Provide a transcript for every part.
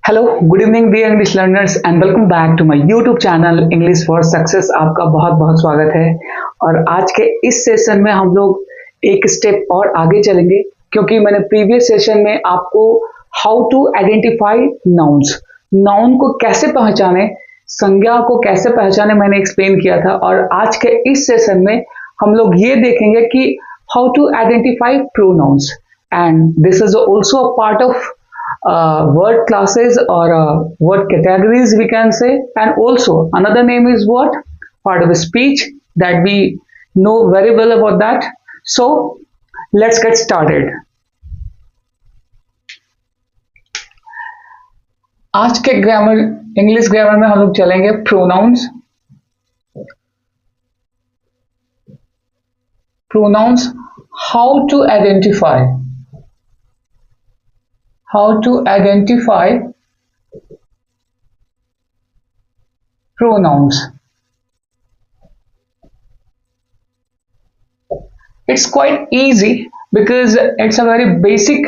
Hello, good evening dear English learners and welcome back to my YouTube channel English for success. आपका बहुत बहुत स्वागत है। और आज के इस सेशन में हम लोग एक स्टेप और आगे चलेंगे, क्योंकि मैंने प्रीवियस सेशन में आपको हाउ टू आइडेंटिफाई नाउन को कैसे पहचाने, संज्ञा को कैसे पहचाने मैंने एक्सप्लेन किया था। और आज के इस सेशन में हम लोग ये देखेंगे कि how to identify pronouns, and this is also a part of word classes or word categories we can say, and also another name is what, part of speech, that we know very well about that. So let's get started. आज के grammar, English grammar में हम लोग चलेंगे pronouns. How to identify pronouns. It's quite easy because it's a very basic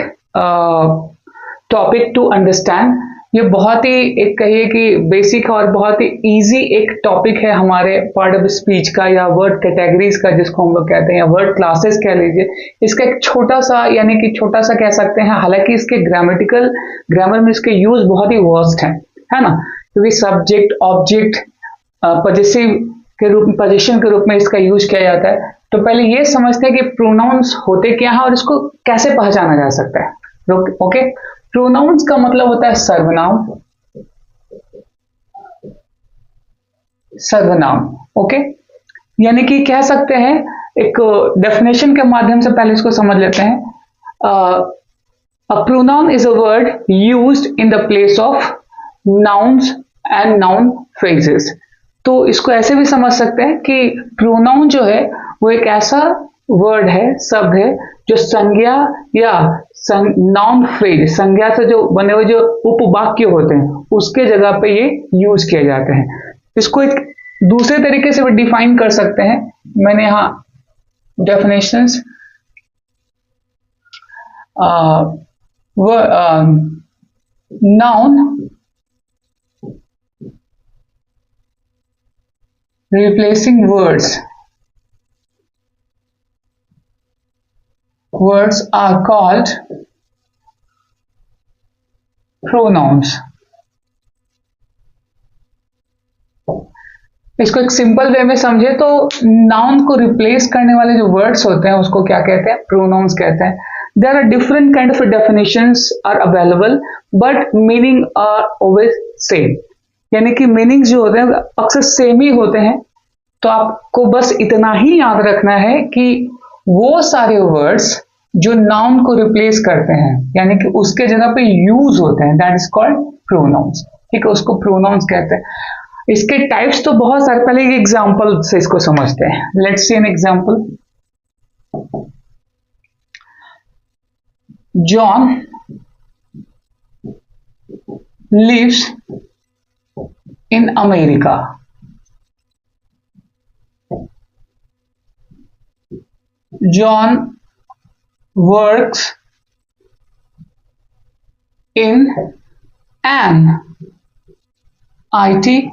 topic to understand. ये बहुत ही एक कहिए कि बेसिक और बहुत ही इजी एक टॉपिक है हमारे पार्ट ऑफ स्पीच का, या वर्ड कैटेगरीज का जिसको हम लोग कहते हैं, या वर्ड क्लासेस कह लीजिए। इसका एक छोटा सा, यानी कि छोटा सा कह सकते हैं, हालांकि इसके ग्रामर में इसके यूज बहुत ही वर्स्ट है ना, क्योंकि सब्जेक्ट, ऑब्जेक्ट, पोजीशन के रूप में इसका यूज किया जाता है। तो पहले ये समझते हैं कि प्रोनाउंस होते क्या है और इसको कैसे पहचाना जा सकता है। ओके, प्रोनाउंस का मतलब होता है सर्वनाम। ओके, यानी कि कह सकते हैं, एक डेफिनेशन के माध्यम से पहले इसको समझ लेते हैं। A pronoun is a word used in the place of nouns and noun phrases. तो इसको ऐसे भी समझ सकते हैं कि प्रोनाउन जो है वो एक ऐसा वर्ड है, शब्द है, जो संज्ञा या नाउन फ्रेज, संज्ञा से जो बने हुए जो उपवाक्य होते हैं उसके जगह पे ये यूज किए जाते हैं। इसको एक दूसरे तरीके से भी डिफाइन कर सकते हैं। मैंने यहाँ definitions noun replacing words are called pronouns. इसको एक सिंपल वे में समझे तो नाउन को रिप्लेस करने वाले जो वर्ड्स होते हैं उसको क्या कहते हैं, प्रोनाउंस कहते हैं। There are different kind of definitions are available, but meaning are always same. यानी कि मीनिंग्स जो होते हैं अक्सर सेम ही होते हैं। तो आपको बस इतना ही याद रखना है कि वो सारे वर्ड्स जो नाउन को रिप्लेस करते हैं, यानी कि उसके जगह पे यूज होते हैं, दैट इज कॉल्ड प्रोनाउंस। ठीक है, उसको प्रोनाउंस कहते हैं। इसके टाइप्स तो बहुत सारे, पहले एक एग्जांपल से इसको समझते हैं। Let's see an example. John lives in America. John works in an IT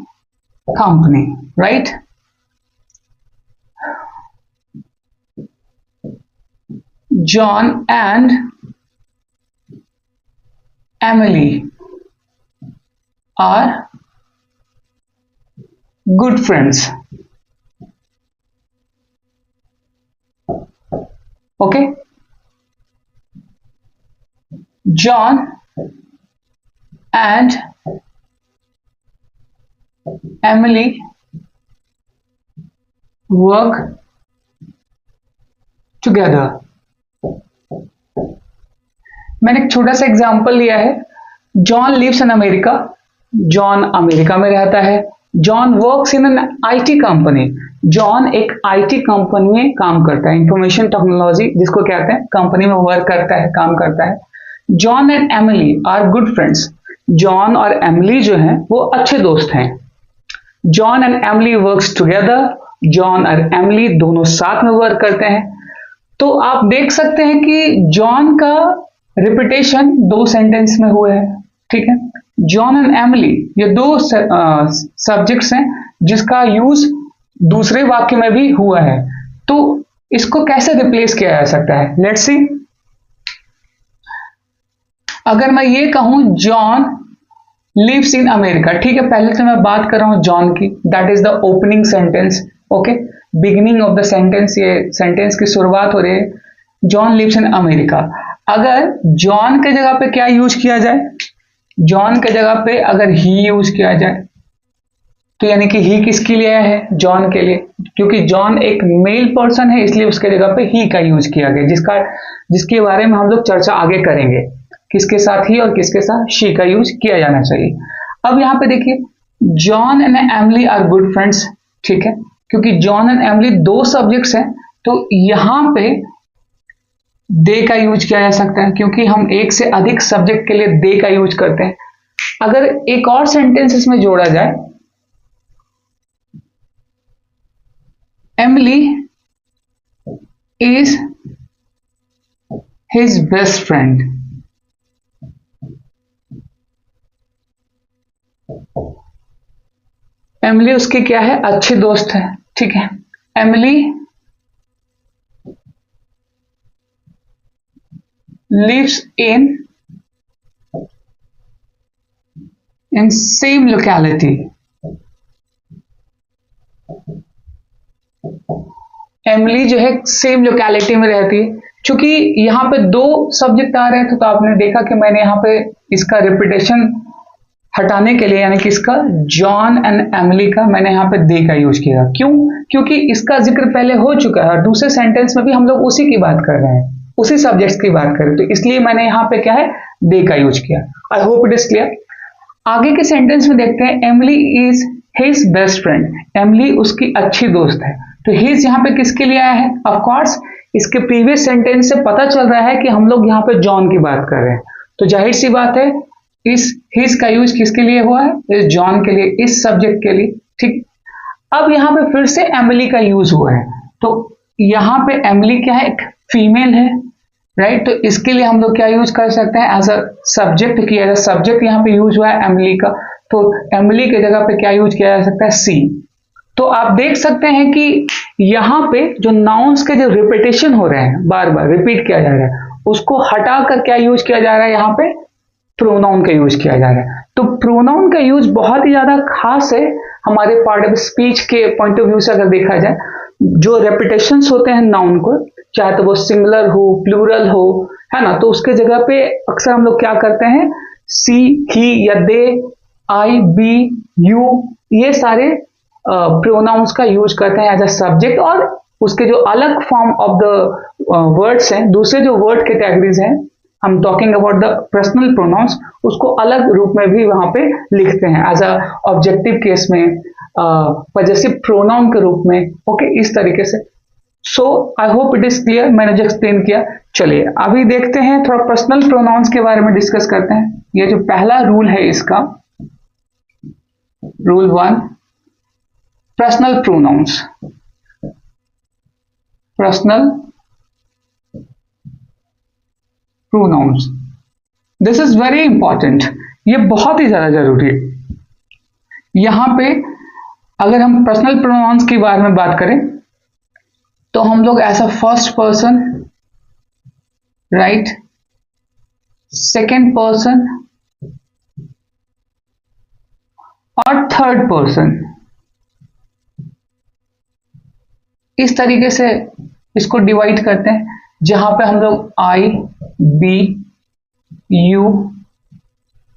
company, right? John and Emily are good friends. Okay, John and Emily work together. मैंने एक छोटा सा एग्जांपल लिया है। John lives in America, John America में रहता है। John works in an IT company, John एक आईटी कंपनी में काम करता है, इंफॉर्मेशन टेक्नोलॉजी जिसको कहते हैं, कंपनी में वर्क करता है, काम करता है। John and Emily are good friends, John और एमिली जो हैं वो अच्छे दोस्त हैं। John and Emily works together, John और एमिली दोनों साथ में वर्क करते हैं। तो आप देख सकते हैं कि जॉन का रिपीटेशन 2 सेंटेंस में हुए हैं, ठीक है। जॉन एंड एमिली ये दो सब्जेक्ट्स हैं जिसका यूज दूसरे वाक्य में भी हुआ है। तो इसको कैसे रिप्लेस किया जा सकता है? Let's see. अगर मैं ये कहूं जॉन लिव्स इन अमेरिका, ठीक है, पहले तो मैं बात कर रहा हूं जॉन की, that is the opening sentence, okay, beginning of the sentence, ये सेंटेंस की शुरुआत हो रही है, जॉन लिव्स इन अमेरिका। अगर जॉन के जगह पे क्या यूज किया जाए? जॉन के जगह पे अगर ही यूज किया जाए तो यानी कि ही किसके लिए है? जॉन के लिए, क्योंकि जॉन एक मेल पर्सन है इसलिए उसके जगह पे ही का यूज किया गया, जिसके बारे में हम लोग चर्चा आगे करेंगे, किसके साथ ही और किसके साथ शी का यूज किया जाना चाहिए। अब यहां पे देखिए, John and Emily are good friends, ठीक है, क्योंकि जॉन एंड एमिली दो सब्जेक्ट्स हैं तो यहां पे दे का यूज किया जा सकता है, क्योंकि हम एक से अधिक सब्जेक्ट के लिए दे का यूज करते हैं। अगर एक और सेंटेंस इसमें जोड़ा जाए, Emily is his best friend, Emily उसकी क्या है? अच्छी दोस्त है, ठीक है। Emily lives in same locality, Emily जो है सेम लोकेलिटी में रहती है। चूंकि यहाँ पे दो सब्जेक्ट आ रहे थे तो आपने देखा कि मैंने यहाँ पे इसका रिपीटेशन हटाने के लिए, यानी कि इसका जॉन एंड एमिली का मैंने यहाँ पे दे का यूज किया। क्यों? क्योंकि इसका जिक्र पहले हो चुका है और दूसरे सेंटेंस में भी हम लोग उसी की बात कर रहे हैं, उसी सब्जेक्ट्स की बात कर रहे हैं, तो इसलिए मैंने यहाँ पे क्या है? दे का यूज किया। आई होप इट इज क्लियर। आगे के सेंटेंस में देखते हैं, Emily is his best friend, Emily उसकी अच्छी दोस्त है। तो हिज यहाँ पे किसके लिए आया है? ऑफ कोर्स इसके प्रीवियस सेंटेंस से पता चल रहा है कि हम लोग यहाँ पे जॉन की बात कर रहे हैं, तो जाहिर सी बात है इस हिज का यूज किसके लिए हुआ है? इस जॉन के लिए, इस सब्जेक्ट के लिए, ठीक। अब यहाँ पे फिर से एमिली का यूज हुआ है, तो यहाँ पे एमिली क्या है? एक फीमेल है, राइट, तो इसके लिए हम लोग क्या यूज कर सकते हैं? एज अ सब्जेक्ट किया जाए, सब्जेक्ट यहाँ पे यूज हुआ है एमिली का, तो एमिली के जगह पे क्या यूज किया जा सकता है? सी। तो आप देख सकते हैं कि यहाँ पे जो नाउन्स के जो रिपीटेशन हो रहे हैं, बार बार रिपीट किया जा रहा है, उसको हटाकर क्या यूज किया जा रहा है? यहाँ पे प्रोनाउन का यूज किया जा रहा है। तो प्रोनाउन का यूज बहुत ही ज्यादा खास है हमारे पार्ट ऑफ स्पीच के पॉइंट ऑफ व्यू से। अगर देखा जाए, जो रेपिटेशंस होते हैं नाउन को, चाहे तो वो सिंगुलर हो, प्लूरल हो, है ना, तो उसके जगह पे अक्सर हम लोग क्या करते हैं? सी, ही या दे, आई, बी, यू, ये सारे प्रोनाउंस का यूज करते हैं एज अ सब्जेक्ट, और उसके जो अलग फॉर्म ऑफ द वर्ड्स हैं, दूसरे जो वर्ड कैटेगरीज हैं, हम talking about the personal pronouns, उसको अलग रूप में भी वहां पे लिखते हैं एज अ ऑब्जेक्टिव केस में, पजेसिव प्रोनाउन के रूप में, ओके, इस तरीके से। So I hope it is clear, मैंने जो एक्सप्लेन किया। चलिए अभी देखते हैं, थोड़ा पर्सनल प्रोनाउंस के बारे में डिस्कस करते हैं। ये जो पहला रूल है इसका, rule 1, personal pronouns, personal pronouns, this is very important, ये बहुत ही ज्यादा जरूरी है। यहां पे अगर हम पर्सनल प्रोनाउंस के बारे में बात करें तो हम लोग ऐसा first person, right, second person और थर्ड पर्सन, इस तरीके से इसको डिवाइड करते हैं, जहां पे हम लोग I, we, you,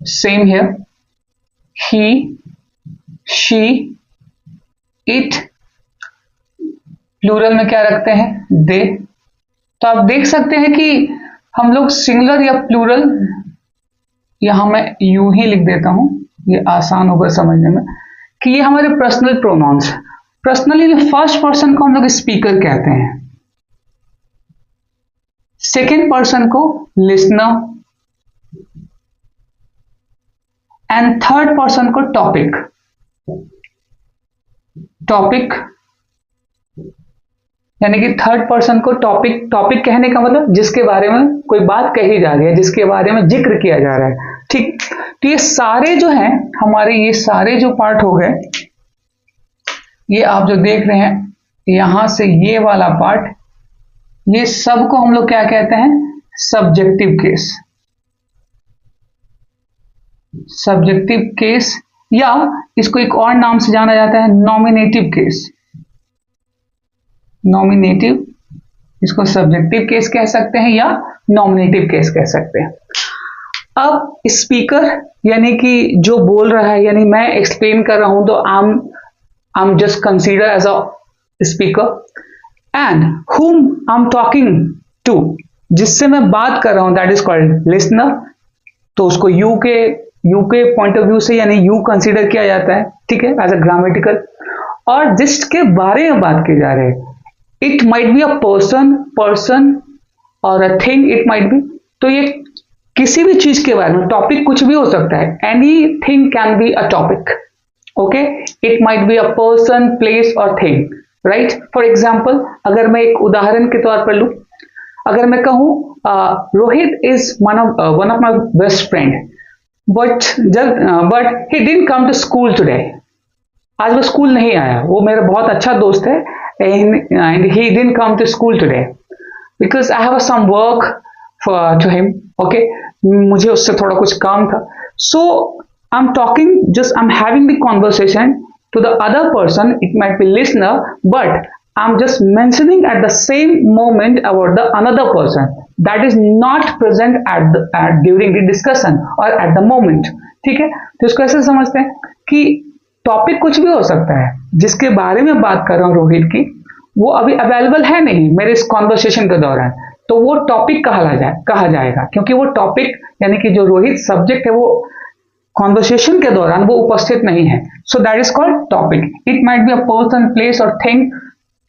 same here, he, she, it, plural में क्या रखते हैं? दे। तो आप देख सकते हैं कि हम लोग सिंगुलर या प्लूरल, यहां मैं यूं ही लिख देता हूं, ये आसान होगा समझने में, कि ये हमारे personal pronouns. Personally first person को हम लोग स्पीकर कहते हैं, सेकेंड पर्सन को लिसनर, एंड थर्ड पर्सन को टॉपिक। टॉपिक यानी कि थर्ड पर्सन को टॉपिक, टॉपिक कहने का मतलब जिसके बारे में कोई बात कही जा रही है, जिसके बारे में जिक्र किया जा रहा है, ठीक। तो ये सारे जो हैं हमारे, ये सारे जो पार्ट हो गए, ये आप जो देख रहे हैं यहां से ये वाला पार्ट, ये सब को हम लोग क्या कहते हैं? Subjective case. सब्जेक्टिव केस, या इसको एक और नाम से जाना जाता है नॉमिनेटिव केस। नॉमिनेटिव, इसको सब्जेक्टिव केस कह सकते हैं या नॉमिनेटिव केस कह सकते हैं। अब स्पीकर यानी कि जो बोल रहा है, यानी मैं एक्सप्लेन कर रहा हूं तो I am just consider as a speaker. And whom I am talking to, जिससे मैं बात कर रहा हूं, दैट इज कॉल्ड लिसनर। तो उसको यू के पॉइंट ऑफ व्यू से यानी यू कंसीडर किया जाता है, ठीक है, एज अ ग्रामेटिकल। और जिसके बारे में बात की जा रही है, it might be a person और a thing, it might be, तो ये किसी भी चीज के बारे में, टॉपिक कुछ भी हो सकता है, any thing can be a topic, okay. It might be a person, place और थिंग, राइट। फॉर एग्जाम्पल, अगर मैं एक उदाहरण के तौर पर लूं, अगर मैं कहूं Rohit is one of my best friend, but he didn't come to school today. आज वो स्कूल नहीं आया, वो मेरा बहुत अच्छा दोस्त है, and he didn't come to school today because I have some work to him, okay. मुझे उससे थोड़ा कुछ काम था। So I am talking, just I am having the conversation to the other person, it might be listener, but I'm just mentioning at the same moment about the another person that is not present at during the discussion or at the moment, ठीक है। तो इसको ऐसे समझते हैं कि topic कुछ भी हो सकता है, जिसके बारे में बात कर रहा हूँ रोहित की, वो अभी अवेलेबल है नहीं मेरे इस कॉन्वर्सेशन के दौरान, तो वो टॉपिक कहा जाएगा, क्योंकि वो टॉपिक यानी कि जो रोहित सब्जेक्ट है, वो कॉन्वर्सेशन के दौरान वो उपस्थित नहीं है। So that is called topic. It might be a person, place और थिंग,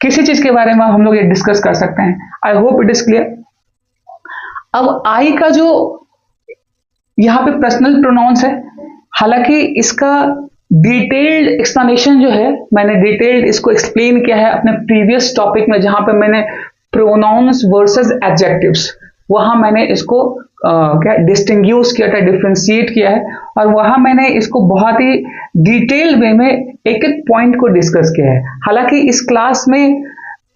किसी चीज के बारे में हम लोग ये डिस्कस कर सकते हैं। आई होप इट इज क्लियर। अब आई का जो यहाँ पे पर्सनल प्रोनाउंस है, हालांकि इसका डिटेल्ड एक्सप्लेनेशन जो है, मैंने डिटेल्ड इसको एक्सप्लेन किया है अपने प्रीवियस टॉपिक में, जहां पे मैंने प्रोनाउंस वर्सेस एडजेक्टिव्स, वहां मैंने इसको क्या डिस्टिंग्यूश किया था, डिफ्रेंशिएट किया है, और वहां मैंने इसको बहुत ही डिटेल वे में एक एक पॉइंट को डिस्कस किया है। हालांकि इस क्लास में,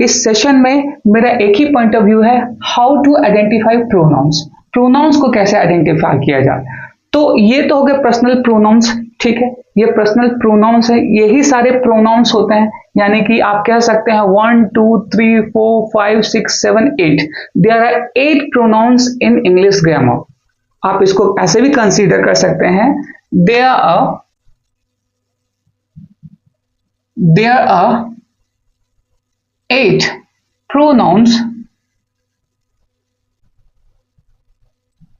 इस सेशन में मेरा एक ही पॉइंट ऑफ व्यू है, how to identify pronouns, pronouns को कैसे आइडेंटिफाई किया जाए। तो ये तो हो गए पर्सनल प्रोनाउंस, ठीक है, ये पर्सनल प्रोनाउंस है, यही सारे प्रोनाउंस होते हैं, यानी कि आप कह सकते हैं 1 2 3 4 5 6 7 8, there are 8 pronouns in English grammar. आप इसको ऐसे भी कंसीडर कर सकते हैं, there are 8 pronouns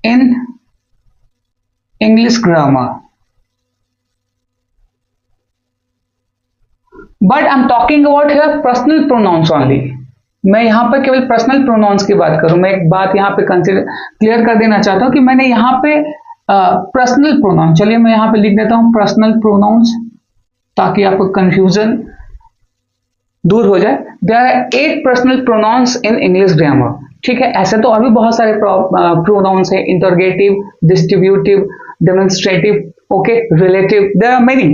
in English grammar, but I am talking about here personal pronouns only. मैं यहां पर केवल पर्सनल प्रोनाउंस की बात करूं। मैं एक बात यहां पे क्लियर कर देना चाहता हूं कि मैंने यहां पे पर्सनल प्रोनाउंस, चलिए मैं यहां पे लिख देता हूं पर्सनल प्रोनाउंस, ताकि आपको कंफ्यूजन दूर हो जाए। There are 8 personal pronouns in English grammar, ठीक है। ऐसे तो और भी बहुत सारे प्रोनाउंस है, interrogative, distributive, demonstrative, okay, relative, there are many,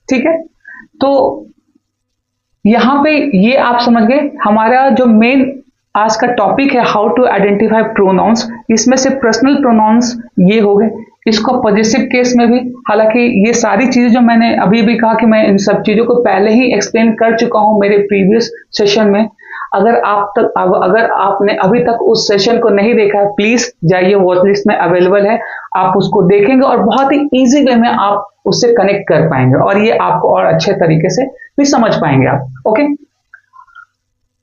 ठीक है। तो यहां पे ये आप समझ गए, हमारा जो मेन आज का टॉपिक है हाउ टू आइडेंटिफाई प्रोनाउंस, इसमें से पर्सनल प्रोनाउंस ये हो गए। इसको पॉजिटिव केस में भी, हालांकि ये सारी चीजें जो मैंने अभी भी कहा कि मैं इन सब चीजों को पहले ही एक्सप्लेन कर चुका हूं मेरे प्रीवियस सेशन में। अगर आपने अभी तक उस सेशन को नहीं देखा है, प्लीज जाइए, वॉच लिस्ट में अवेलेबल है, आप उसको देखेंगे और बहुत ही इजी वे में आप उससे कनेक्ट कर पाएंगे, और ये आपको और अच्छे तरीके से भी समझ पाएंगे आप, ओके।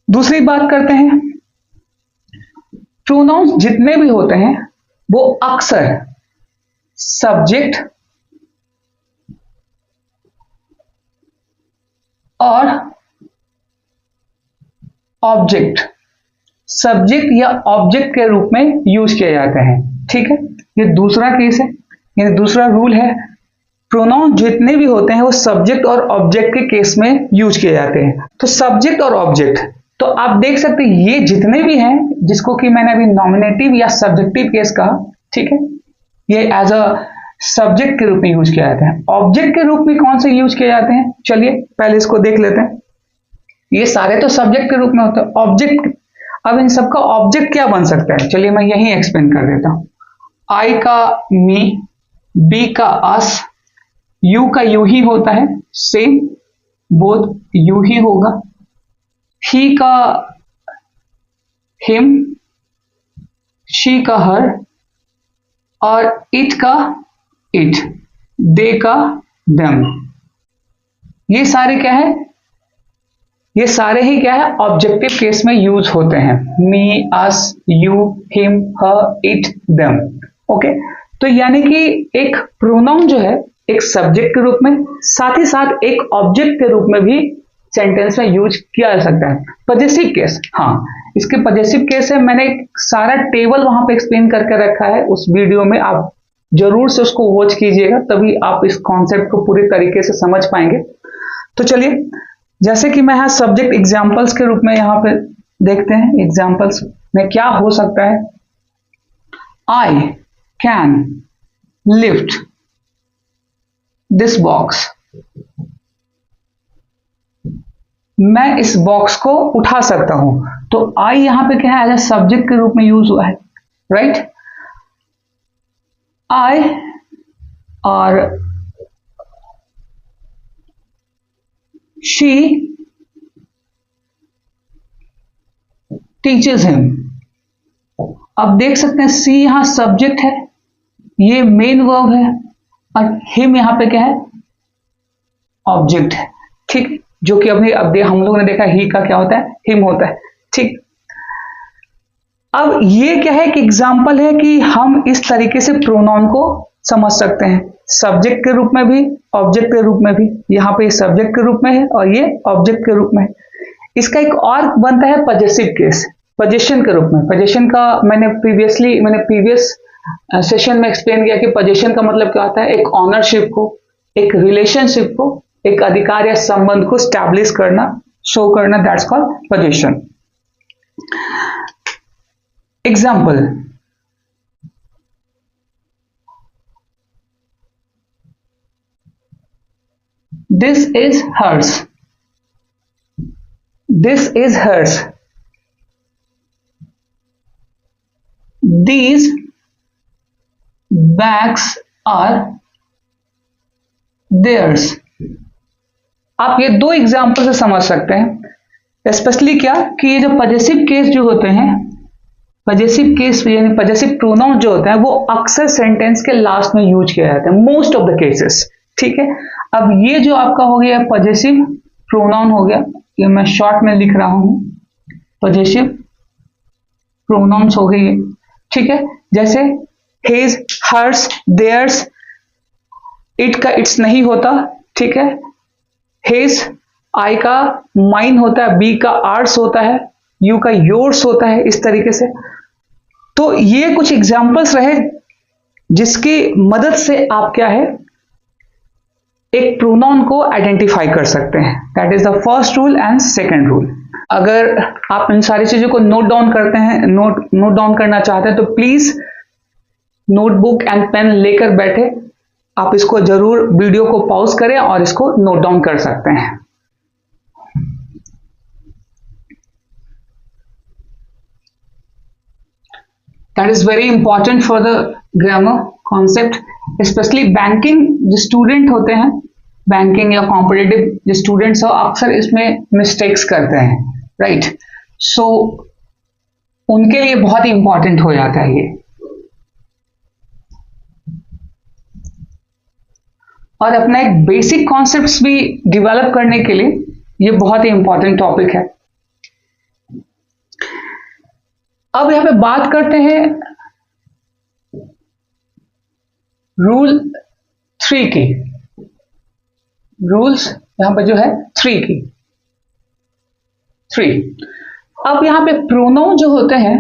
दूसरी बात करते हैं, प्रोनाउंस जितने भी होते हैं वो अक्सर सब्जेक्ट और ऑब्जेक्ट, सब्जेक्ट या ऑब्जेक्ट के रूप में यूज किए जाते हैं, ठीक है। ये दूसरा केस है, ये दूसरा रूल है। प्रोनाउन जितने भी होते हैं वो सब्जेक्ट और ऑब्जेक्ट के केस में यूज किए जाते हैं। तो सब्जेक्ट और ऑब्जेक्ट, तो आप देख सकते हैं ये जितने भी हैं, जिसको कि मैंने अभी नॉमिनेटिव या सब्जेक्टिव केस कहा, ठीक है, ये एज अ सब्जेक्ट के रूप में यूज किया जाता है। ऑब्जेक्ट के रूप में कौन से यूज किए जाते हैं, चलिए पहले इसको देख लेते हैं। ये सारे तो सब्जेक्ट के रूप में होते हैं। ऑब्जेक्ट, अब इन सबका ऑब्जेक्ट क्या बन सकता है, चलिए मैं यही एक्सप्लेन कर देता हूं। आई का मी, बी का अस, यू का यू ही होता है, सेम बोथ यू ही होगा। ही का हिम, शी का हर, और इट का इट, दे का देम। ये सारे क्या है, ये सारे ही क्या है, ऑब्जेक्टिव केस में यूज होते हैं। Me, us, you, him, her, it, them. Okay, तो यानी कि एक प्रोनाउन जो है एक सब्जेक्ट के रूप में, साथ ही साथ एक ऑब्जेक्ट के रूप में भी सेंटेंस में यूज किया जा सकता है। पजेसिव केस, हाँ इसके पजेसिव केस है, मैंने सारा टेबल वहां पे एक्सप्लेन करके रखा है उस वीडियो में, आप जरूर से उसको वॉच कीजिएगा, तभी आप इस कॉन्सेप्ट को पूरी तरीके से समझ पाएंगे। तो चलिए, जैसे कि मैं यहाँ सब्जेक्ट एग्जाम्पल्स के रूप में यहाँ पे देखते हैं, एग्जाम्पल्स में क्या हो सकता है। I can lift this box, मैं इस बॉक्स को उठा सकता हूं। तो आई यहां पे क्या है, एज ए सब्जेक्ट के रूप में यूज हुआ है, राइट। आई और शी टीचर्स हिम। अब देख सकते हैं सी यहां सब्जेक्ट है, ये मेन वर्ब है, और हिम यहां पे क्या है, ऑब्जेक्ट है, ठीक, जो कि अभी अब हम लोगों ने देखा ही का क्या होता है, हिम होता है, ठीक। अब ये क्या है कि एग्जाम्पल है कि हम इस तरीके से प्रोनाउन को समझ सकते हैं, सब्जेक्ट के रूप में भी, ऑब्जेक्ट के रूप में भी। यहाँ पे सब्जेक्ट के रूप में है और ये ऑब्जेक्ट के रूप में है। इसका एक और बनता है पजेसिव केस, पजेशन के रूप में। पजेशन का मैंने प्रीवियस सेशन में एक्सप्लेन किया कि पजेशन का मतलब क्या होता है, एक ऑनरशिप को, एक रिलेशनशिप को, एक अधिकार या संबंध को स्टैब्लिश करना, शो करना, that's called possession. Example, this is hers, this is hers, these bags are theirs. आप ये दो एग्जाम्पल से समझ सकते हैं, स्पेशली क्या कि ये जो पजेसिव केस जो होते हैं, पजेसिव केस यानी पजेसिव प्रोनाउन जो होता है वो अक्सर सेंटेंस के लास्ट में यूज किया जाता है, मोस्ट ऑफ द केसेस, ठीक है। अब ये जो आपका हो गया पजेसिव प्रोनाउन हो गया, ये मैं शॉर्ट में लिख रहा हूं, पजेसिव प्रोनाउंस हो गए, ठीक है। जैसे हिज, हर्स, देयर्स, इट का इट्स नहीं होता, ठीक है। हिज, आई का माइन होता है, बी का आर्स होता है, यू का योर्स होता है, इस तरीके से। तो ये कुछ एग्जाम्पल्स रहे जिसकी मदद से आप क्या है, एक प्रोनाउन को आइडेंटिफाई कर सकते हैं। That is the first rule and second rule. अगर आप इन सारी चीजों को नोट डाउन करते हैं, नोट डाउन करना चाहते हैं, तो प्लीज नोटबुक एंड पेन लेकर बैठे, आप इसको जरूर वीडियो को पॉज करें और इसको नोट डाउन कर सकते हैं। That is very important for the grammar concept, specially banking जो स्टूडेंट होते हैं, बैंकिंग या कॉम्पिटिटिव जो स्टूडेंट्स हो, अक्सर इसमें मिस्टेक्स करते हैं, राइट। सो उनके लिए बहुत ही इंपॉर्टेंट हो जाता है ये। और अपना एक बेसिक कॉन्सेप्ट्स भी डेवलप करने के लिए ये बहुत ही इंपॉर्टेंट टॉपिक है। अब यहां पे बात करते हैं रूल 3 की, रूल्स यहां पे जो है 3 की, 3। अब यहां पे प्रोनाउन जो होते हैं,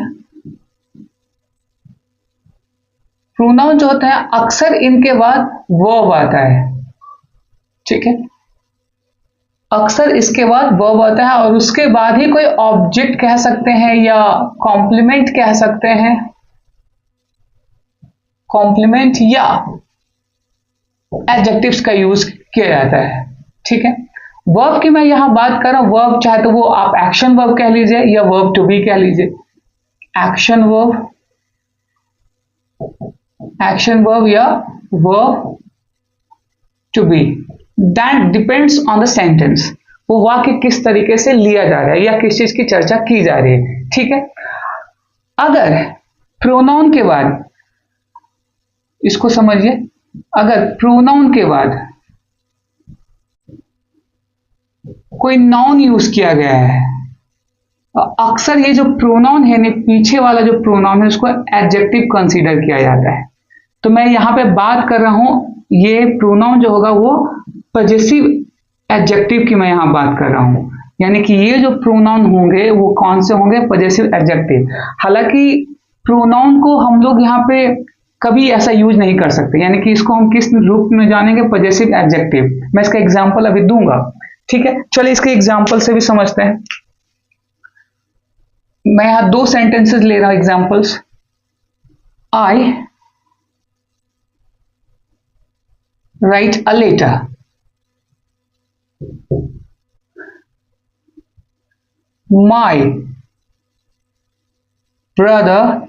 प्रोनाउन जो होते हैं अक्सर इनके बाद वर्ब आता है, ठीक है। अक्सर इसके बाद वर्ब आता है और उसके बाद ही कोई ऑब्जेक्ट कह सकते हैं या कॉम्प्लीमेंट कह सकते हैं, कॉम्प्लीमेंट या एडजेक्टिव्स का यूज किया जाता है। ठीक है, वर्ब की मैं यहां बात कर रहा हूं, वर्ब चाहे तो वो आप एक्शन वर्ब कह लीजिए या वर्ब टू बी कह लीजिए। एक्शन वर्ब, एक्शन वर्ब या verb to be, that depends on the sentence. वो वाक्य किस तरीके से लिया जा रहा है या किस चीज की चर्चा की जा रही है। ठीक है, अगर प्रोनाउन के बाद, इसको समझिए, अगर प्रोनाउन के बाद कोई नाउन यूज किया गया है, अक्सर ये जो प्रोनाउन है, पीछे वाला जो प्रोनाउन है उसको एडजेक्टिव कंसीडर किया जाता है। तो मैं यहां पे बात कर रहा हूं, ये प्रोनाउन जो होगा वो पॉजेसिव एडजेक्टिव की मैं यहां बात कर रहा हूं। यानी कि ये जो प्रोनाउन होंगे वो कौन से होंगे, पॉजेसिव एडजेक्टिव। हालांकि प्रोनाउन को हम लोग यहाँ पे कभी ऐसा यूज नहीं कर सकते, यानी कि इसको हम किस रूप में जानेंगे, पॉजेसिव एडजेक्टिव। मैं इसका एग्जांपल अभी दूंगा। ठीक है, चलिए इसके एग्जांपल से भी समझते हैं। मैं यहां दो सेंटेंसेस ले रहा हूं examples. I write a letter, my brother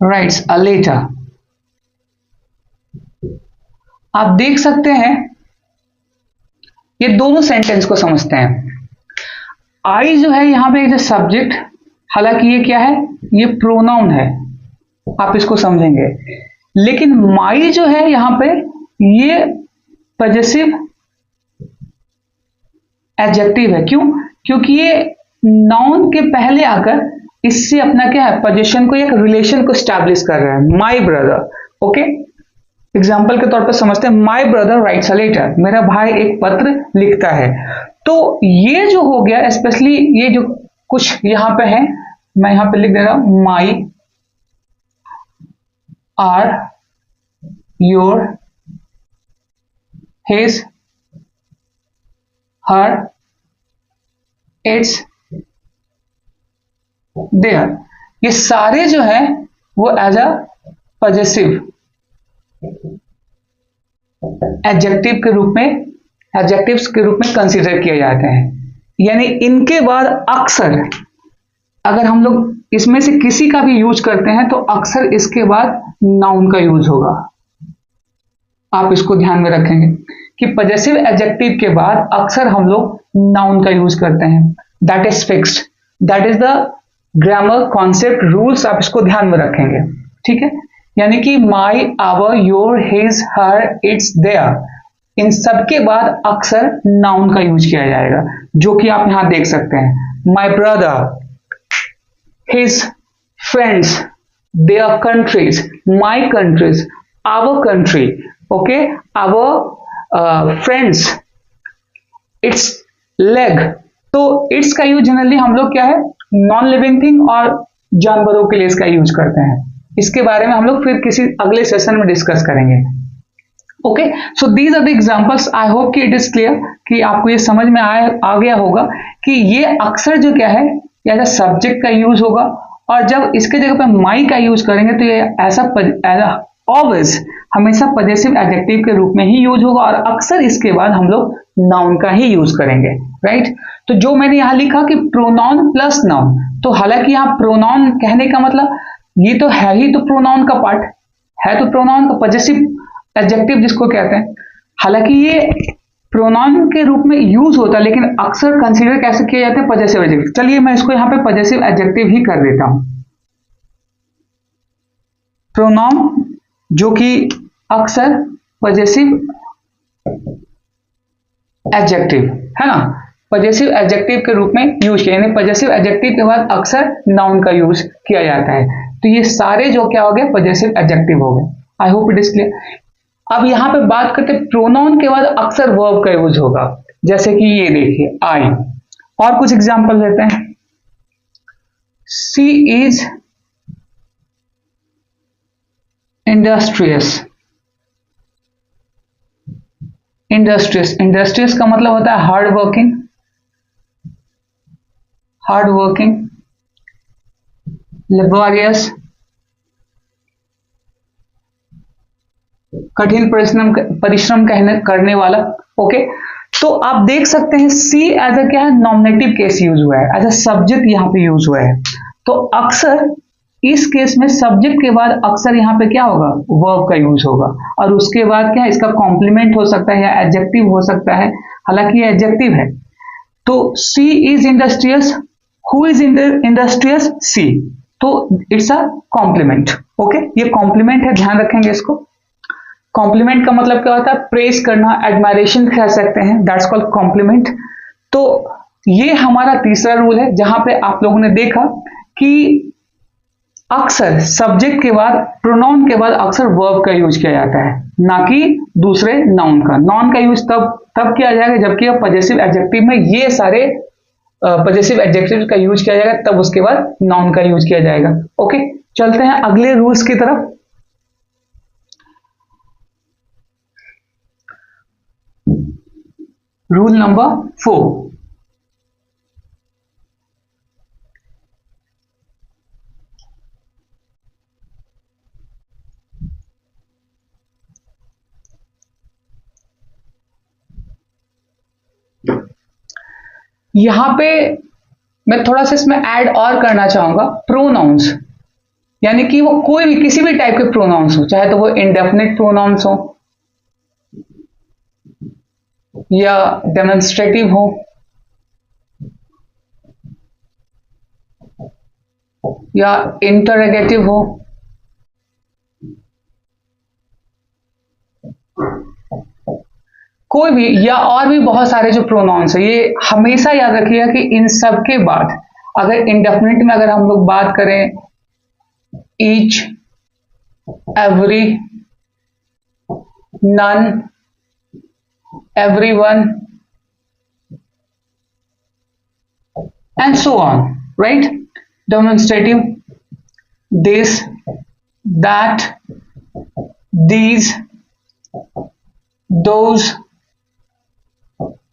writes a letter. आप देख सकते हैं, ये दोनों सेंटेंस को समझते हैं। आई जो है यहां पे जो सब्जेक्ट, हालांकि ये क्या है, ये प्रोनाउन है, आप इसको समझेंगे। लेकिन माई जो है यहां पे, ये पॉजेसिव एडजेक्टिव है। क्यों? क्योंकि ये नाउन के पहले आकर इससे अपना क्या है, पोजीशन को, एक रिलेशन को स्टैब्लिश कर रहा है। माई ब्रदर, ओके, एग्जाम्पल के तौर पर समझते हैं, my brother writes a letter, मेरा भाई एक पत्र लिखता है। तो ये जो हो गया, स्पेशली ये जो कुछ यहां पे है, मैं यहां पे लिख दे रहा हूं, my our your his her its their, ये सारे जो है वो एज अ पॉजेसिव एडजेक्टिव के रूप में, एडजेक्टिव्स के रूप में कंसीडर किए जाते हैं। यानी इनके बाद अक्सर, अगर हम लोग इसमें से किसी का भी यूज करते हैं तो अक्सर इसके बाद नाउन का यूज होगा। आप इसको ध्यान में रखेंगे कि पॉजेसिव एडजेक्टिव के बाद अक्सर हम लोग नाउन का यूज करते हैं। That is fixed, that is the grammar concept rules, आप इसको ध्यान में रखेंगे। ठीक है, यानी कि my, our, your, his, her, its, their, इन सब के बाद अक्सर नाउन का यूज किया जाएगा, जो कि आप यहां देख सकते हैं। My brother, his friends, their countries, my countries, our country, okay, our friends, its leg. तो इट्स का यूज जनरली हम लोग क्या है, नॉन लिविंग थिंग और जानवरों के लिए इसका यूज करते हैं। इसके बारे में हम लोग फिर किसी अगले सेशन में डिस्कस करेंगे। Okay, so these are the examples. I hope कि इट इज क्लियर, कि आपको ये समझ में आ गया होगा कि ये अक्सर जो क्या है, या सब्जेक्ट का यूज होगा, और जब इसके जगह पे माई का यूज करेंगे तो ये ऐसा ऑलवेज हमेशा पॉजेसिव एडजेक्टिव के रूप में ही यूज होगा, और अक्सर इसके बाद हम लोग नाउन का ही यूज करेंगे। राइट, तो जो मैंने यहां लिखा कि प्रोनाउन प्लस नाउन, तो हालांकि यहां प्रोनाउन कहने का मतलब ये तो है ही, तो प्रोनाउन का पार्ट है, तो प्रोनाउन का पॉजेसिव एडजेक्टिव जिसको कहते हैं। हालांकि ये प्रोनाउन के रूप में यूज होता है, लेकिन अक्सर कंसीडर कैसे किए जाते हैं, पॉजेसिव एडजेक्टिव। चलिए मैं इसको यहां पे पॉजेसिव एडजेक्टिव ही कर देता हूं। प्रोनाउन जो कि अक्सर पॉजेसिव एडजेक्टिव है ना, पॉजेसिव एडजेक्टिव के रूप में यूज किया, यानी पॉजेसिव एडजेक्टिव के बाद अक्सर नाउन का यूज किया जाता है। तो ये सारे जो क्या हो गए, पॉजेसिव एडजेक्टिव हो गए। आई होप इट इज क्लियर। अब यहां पे बात करते हैं प्रोनाउन के बाद अक्सर वर्ब का यूज होगा, जैसे कि ये देखिए आई, और कुछ एग्जांपल लेते हैं। She is industrious, industrious, industrious का मतलब होता है hard working, hard working, laborious, कठिन परिश्रम परिश्रम करने वाला। ओके, तो आप देख सकते हैं सी एज अ क्या है, नॉमिनेटिव केस यूज हुआ है, एज अ सब्जेक्ट यहाँ पे यूज हुआ है। तो अक्सर इस केस में सब्जेक्ट के बाद अक्सर यहाँ पे क्या होगा, वर्ब का यूज होगा, और उसके बाद क्या है, इसका कॉम्प्लीमेंट हो सकता है या एडजेक्टिव हो सकता है, हालांकि ये एडजेक्टिव है। तो she is industrious, who is industrious, she, तो इट्स अ कॉम्प्लीमेंट। ओके, ये कॉम्प्लीमेंट है, ध्यान रखेंगे इसको। कॉम्प्लीमेंट का मतलब क्या होता है, प्रेस करना, एडमायरेशन कह सकते हैं, दैट्स कॉल्ड कॉम्प्लीमेंट। तो ये हमारा तीसरा रूल है, जहां पे आप लोगों ने देखा कि अक्सर सब्जेक्ट के बाद, प्रोनाउन के बाद अक्सर वर्ब का यूज किया जाता है, ना कि दूसरे नाउन का। नाउन का यूज तब किया जाएगा जबकि पजेसिव एडजेक्टिव में ये सारे पजेसिव एडजेक्टिव का यूज किया जाएगा, तब उसके बाद नाउन का यूज किया जाएगा। ओके, चलते हैं अगले रूल्स की तरफ। रूल नंबर 4, यहां पे मैं थोड़ा सा इसमें ऐड और करना चाहूंगा, प्रोनाउंस, यानी कि वो कोई भी किसी भी टाइप के प्रोनाउंस हो, चाहे तो वो इंडेफिनिट प्रोनाउंस हो या डेमोन्स्ट्रेटिव हो या इंटरोगेटिव हो, कोई भी, या और भी बहुत सारे जो प्रोनाउंस है, ये हमेशा याद रखिएगा कि इन सब के बाद, अगर इंडेफिनिट में अगर हम लोग बात करें, each, every, none, everyone, and so on, right? Demonstrative, this, that, these, those,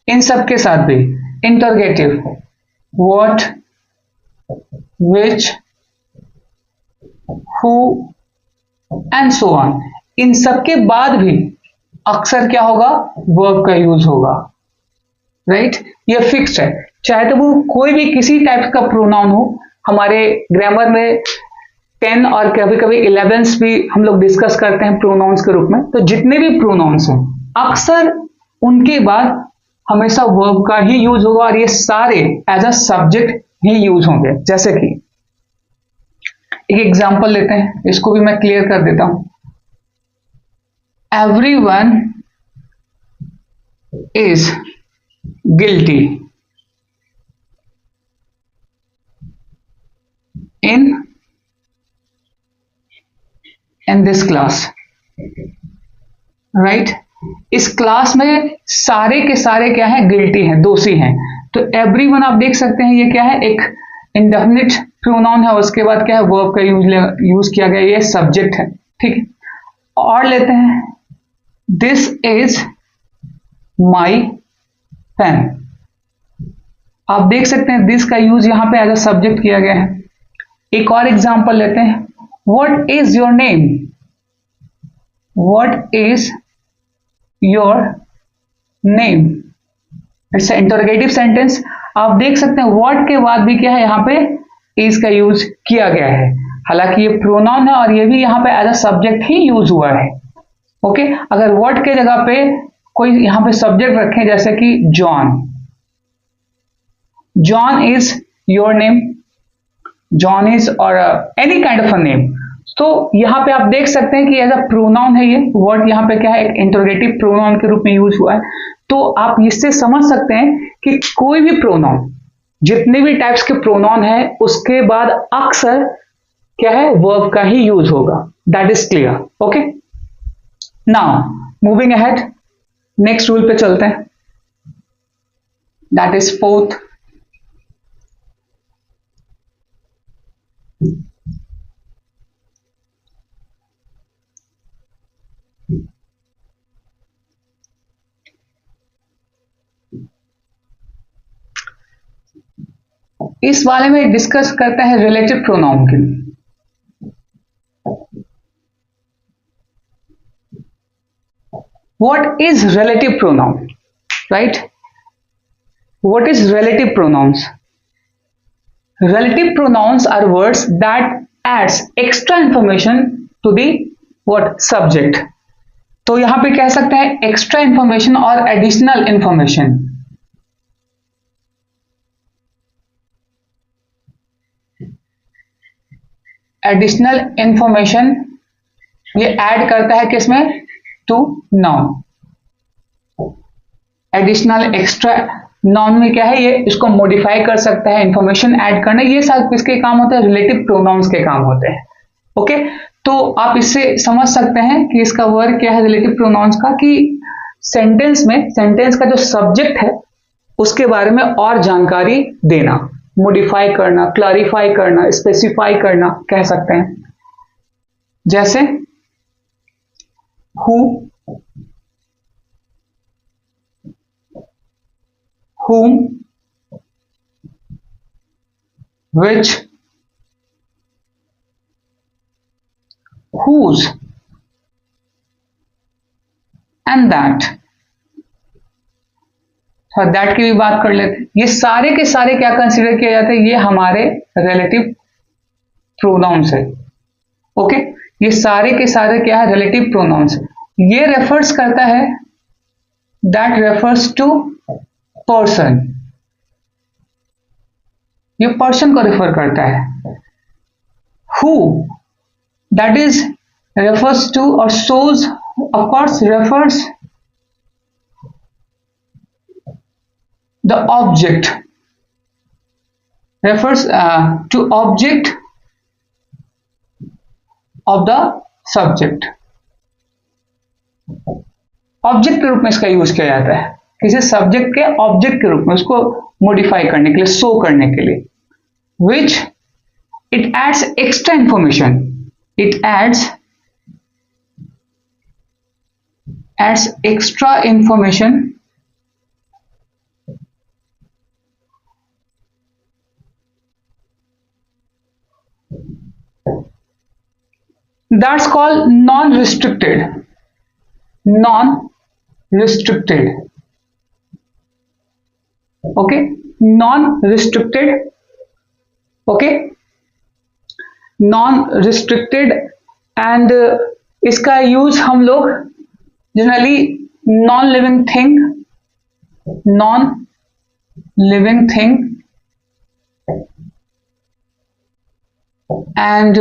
इन सब के साथ भी interrogative, what, which, who, and so on, इन सब के बाद भी अक्सर क्या होगा, वर्ब का यूज होगा, राइट? ये फिक्स्ड है, चाहे तो वो कोई भी किसी टाइप का प्रोनाउन हो। हमारे ग्रामर में 10 और कभी कभी 11 भी हम लोग डिस्कस करते हैं प्रोनाउंस के रूप में। तो जितने भी प्रोनाउंस हैं अक्सर उनके बाद हमेशा वर्ब का ही यूज होगा, और ये सारे एज अ सब्जेक्ट ही यूज होंगे। जैसे कि एक एग्जांपल लेते हैं, इसको भी मैं क्लियर कर देता हूं। Everyone is guilty in this class, right? इस क्लास में सारे के सारे क्या है, गिल्टी हैं, दोषी हैं। तो एवरीवन आप देख सकते हैं, ये क्या है, एक इंडेफिनिट प्रोनाउन है, उसके बाद क्या है, वर्ब का यूज किया गया, ये सब्जेक्ट है, ठीक है। और लेते हैं, दिस इज माई पेन, आप देख सकते हैं दिस का यूज यहां पे एज अ सब्जेक्ट किया गया है। एक और एग्जांपल लेते हैं, what is your name, what is your name, it's interrogative sentence. आप देख सकते हैं व्हाट के बाद भी क्या है, यहां पे इज का यूज किया गया है, हालांकि ये प्रोनाउन है और ये भी यहां पे एज अ सब्जेक्ट ही यूज हुआ है। ओके, अगर व्हाट के जगह पे कोई यहां पे सब्जेक्ट रखें, जैसे कि John, John is your name, John is or any kind of a name, तो यहां पे आप देख सकते हैं कि एज अ प्रोनाउन है, ये वर्ड यहां पे क्या है, एक इंटरोगेटिव प्रोनाउन के रूप में यूज हुआ है। तो आप इससे समझ सकते हैं कि कोई भी प्रोनाउन, जितने भी टाइप्स के प्रोनाउन है, उसके बाद अक्सर क्या है, वर्ब का ही यूज होगा। That is clear. Okay, now moving ahead, next rule पे चलते हैं, दैट इज फोर्थ। इस वाले में डिस्कस करता है रिलेटिव प्रोनाउन के लिए। what is relative pronoun, right? What is relative pronouns? Relative pronouns are words that adds extra information to the what subject. तो यहां पे कह सकते हैं एक्स्ट्रा इंफॉर्मेशन और एडिशनल इंफॉर्मेशन। एडिशनल इंफॉर्मेशन ये ऐड करता है किसमें? To noun. Additional extra noun में क्या है? ये इसको मॉडिफाई कर सकता है, इंफॉर्मेशन ऐड करना। ये सब किसके काम होते हैं? रिलेटिव प्रोनाउंस के काम होते हैं। ओके, तो आप इससे समझ सकते हैं कि इसका वर्क क्या है रिलेटिव प्रोनाउंस का, कि सेंटेंस में सेंटेंस का जो सब्जेक्ट है उसके बारे में और जानकारी देना, मॉडिफाई करना, क्लैरिफाई करना, स्पेसिफाई करना कह सकते हैं। जैसे who, whom, which, whose and that। That की भी बात कर लेते हैं। ये सारे के सारे क्या कंसीडर किया जाता है? ये हमारे रिलेटिव प्रोनाउंस है। ओके, ये सारे के सारे क्या है? Relative pronouns. ये रेफर्स करता है, दैट रेफर्स टू पर्सन, ये पर्सन को रेफर करता है। Who, that is refers to or shows, of course refers the object, refers to object of the subject. Object के रूप में इसका यूज किया जाता है, किसी सब्जेक्ट के ऑब्जेक्ट के रूप में उसको मॉडिफाई करने के लिए, शो करने के लिए। Which it adds extra information, it adds extra information that's called non restricted, non restricted. Okay, non restricted. Okay, non restricted and इसका यूज हम लोग generally non living thing, non living thing and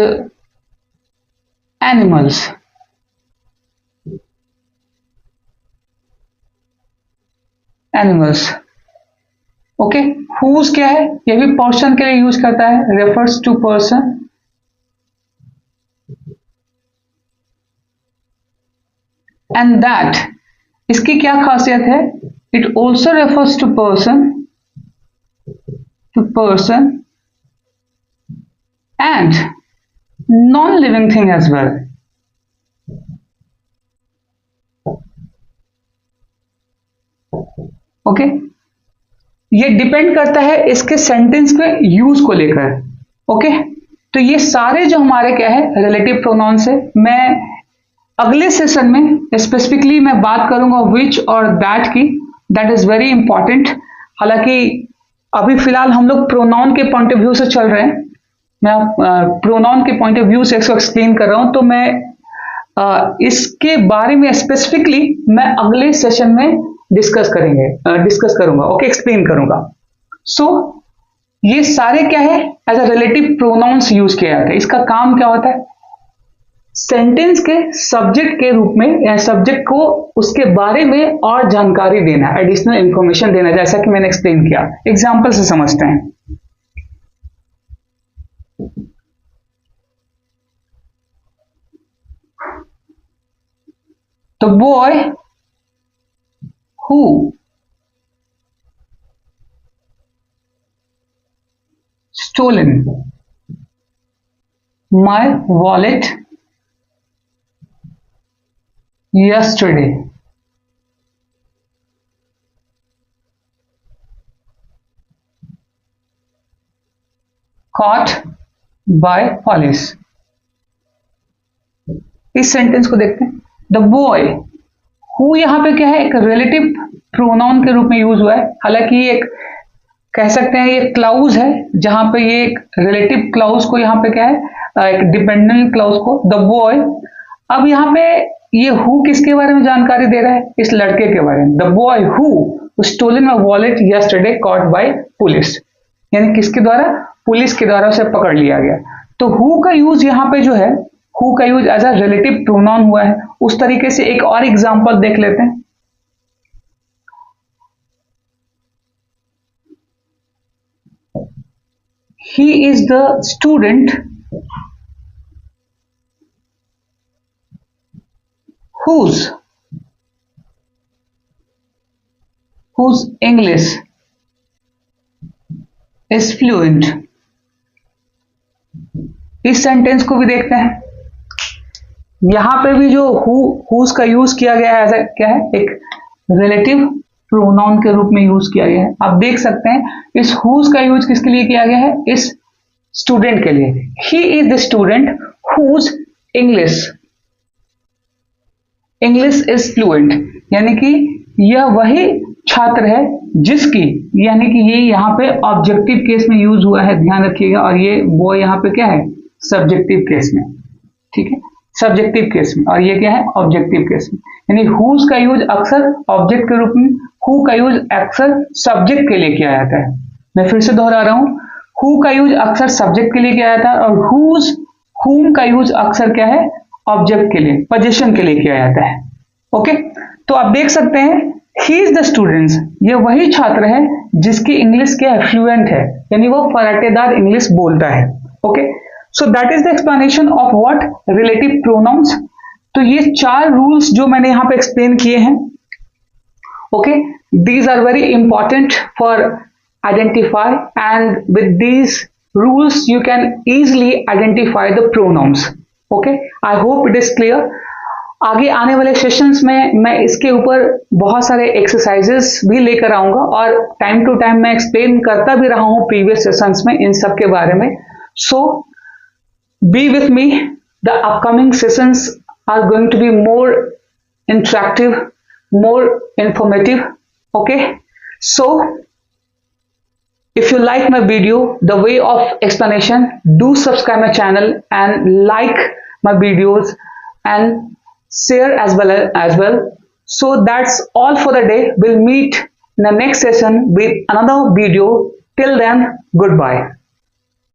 animals. Animals. Okay, whose क्या है? ये भी person के लिए use करता है, refers to person. And that, इसकी क्या खासियत है? It also refers to person, and non living thing as well. Okay, ये डिपेंड करता है इसके सेंटेंस के यूज को लेकर। ओके, तो ये सारे जो हमारे क्या है रिलेटिव प्रोनाउंस है। मैं अगले सेशन में स्पेसिफिकली मैं बात करूंगा विच और दैट की, दैट इज वेरी इंपॉर्टेंट। हालांकि अभी फिलहाल हम लोग प्रोनाउन के पॉइंट ऑफ व्यू से चल रहे हैं, मैं प्रोनाउन के पॉइंट ऑफ व्यू से इसको एक्सप्लेन कर रहा हूं, तो मैं इसके बारे में स्पेसिफिकली मैं अगले सेशन में डिस्कस करूंगा। ओके, एक्सप्लेन करूंगा। सो ये सारे क्या है? As a relative pronoun use किया जाता है। इसका काम क्या होता है? सेंटेंस के सब्जेक्ट के रूप में, या सब्जेक्ट को उसके बारे में और जानकारी देना, एडिशनल इंफॉर्मेशन देना, जैसा कि मैंने एक्सप्लेन किया। एग्जाम्पल से समझते हैं। तो boy who stolen my wallet yesterday। caught by police। इस सेंटेंस को देखते हैं। द बॉय हु यहाँ पे क्या है, एक रिलेटिव प्रोनाउन के रूप में यूज हुआ है। हालांकि ये एक कह सकते हैं ये क्लाउज है, जहां पे ये एक रिलेटिव क्लाउज को यहाँ पे क्या है, एक डिपेंडेंट क्लाउज को द बॉय। अब यहाँ पे ये हु किसके बारे में जानकारी दे रहा है, इस लड़के के बारे में। The boy who stolen my wallet yesterday caught by police, यानी किसके द्वारा, पुलिस के द्वारा उसे पकड़ लिया गया। तो हु का यूज यहाँ पे जो है, हु का use as a relative pronoun हुआ है। उस तरीके से एक और एग्जांपल देख लेते हैं। He is the student whose English is fluent। इस सेंटेंस को भी देखते हैं। यहां पे भी जो whose का यूज किया गया है, ऐसा क्या है, एक रिलेटिव प्रोनाउन के रूप में यूज किया गया है। आप देख सकते हैं इस whose का यूज किसके लिए किया गया है, इस स्टूडेंट के लिए। He is the student whose English is fluent, यानी कि यह वही छात्र है जिसकी, यानी कि ये यहाँ पे ऑब्जेक्टिव केस में यूज हुआ है, ध्यान रखिएगा। और ये वो यहाँ पे क्या है, सब्जेक्टिव केस में, ठीक है, सब्जेक्टिव केस में। और ये क्या है, ऑब्जेक्टिव केस में। यानी whose का यूज अक्सर ऑब्जेक्ट के रूप में, who का यूज अक्सर सब्जेक्ट के लिए किया जाता है। मैं फिर से दोहरा रहा हूं, who का यूज अक्सर सब्जेक्ट के लिए किया जाता है, और whom का यूज अक्सर क्या है, ऑब्जेक्ट के लिए, पोजीशन के लिए किया जाता है। ओके, तो आप देख सकते हैं ही इज द स्टूडेंट्स, ये वही छात्र है जिसकी इंग्लिश क्या है, फ्लुएंट है, यानी वो फराटेदार इंग्लिश बोलता है। Okay, so that is the explanation of what, relative pronouns. तो ये 4 रूल्स जो मैंने यहाँ पे एक्सप्लेन किए हैं, okay, these are very important for identify, and with these rules you can easily identify the pronouns। okay, I hope it is clear। आगे आने वाले सेशंस में मैं इसके ऊपर बहुत सारे एक्सरसाइजेस भी लेकर आऊंगा, और टाइम टू टाइम मैं एक्सप्लेन करता भी रहा हूं प्रीवियस सेशंस में इन सब के बारे में। So be with me, the upcoming sessions are going to be more interactive, more informative। okay, so if you like my video, the way of explanation, do subscribe my channel and like my videos and share as well। So that's all for the day। We'll meet in the next session with another video. Till then, goodbye।